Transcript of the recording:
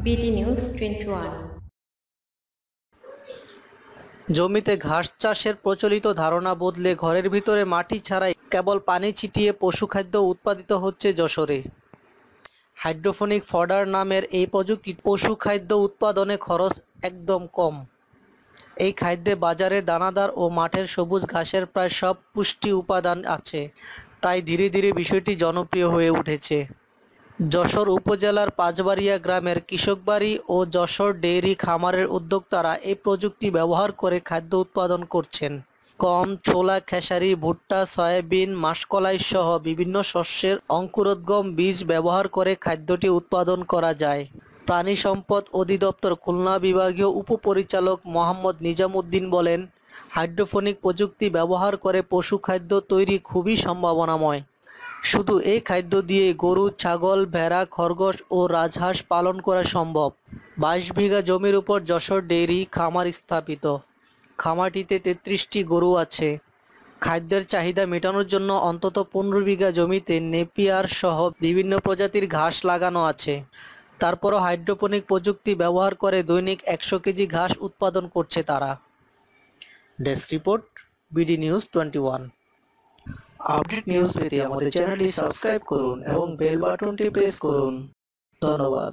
BD news 21। জমিতে ঘাস চাষের প্রচলিত ধারণা বদলে ঘরের ভিতরে মাটি ছাড়াই কেবল পানি ছিটিয়ে পশুখাদ্য উৎপাদিত হচ্ছে যশোরে। হাইড্রোফোনিক ফডার নামের এই প্রযুক্তি পশুখাদ্য উৎপাদনে খরচ একদম কম। এই খাদ্যে বাজারে দানাদার ও মাঠের সবুজ ঘাসের প্রায় সব পুষ্টি উপাদান আছে, তাই ধীরে ধীরে বিষয়টি জনপ্রিয় হয়ে উঠেছে। যশোর উপজেলার পাঁচবাড়িয়া গ্রামের কৃষকবাড়ি ও যশোর ডেইরি খামারের উদ্যোক্তারা এই প্রযুক্তি ব্যবহার করে খাদ্য উৎপাদন করছেন। গম, ছোলা, খেসারি, ভুট্টা, সয়াবিন, মাসকলাই সহ বিভিন্ন শস্যের অঙ্কুরোদ্গম বীজ ব্যবহার করে খাদ্যটি উৎপাদন করা যায়। প্রাণী সম্পদ অধিদপ্তর খুলনা বিভাগীয় উপপরিচালক মোহাম্মদ নিজামুদ্দিন বলেন, হাইড্রোফোনিক প্রযুক্তি ব্যবহার করে পশু খাদ্য তৈরি খুবই সম্ভাবনাময়। শুধু এই খাদ্য দিয়ে গরু, ছাগল, ভেড়া, খরগোশ ও রাজহাঁস পালন করা সম্ভব। 22 বিঘা জমির উপর যশোর ডেইরি খামার স্থাপিত। খামারটিতে 33টি গরু আছে। খাদ্যের চাহিদা মেটানোর জন্য অন্তত 15 বিঘা জমিতে নেপিয়ার সহ বিভিন্ন প্রজাতির ঘাস লাগানো আছে। তারপরও হাইড্রোপনিক প্রযুক্তি ব্যবহার করে দৈনিক 100 কেজি ঘাস উৎপাদন করছে তারা। Desk report, BD news 21। Update news পেতে আমাদের চ্যানেলটি সাবস্ক্রাইব করুন এবং বেল বাটনটি প্রেস করুন। ধন্যবাদ।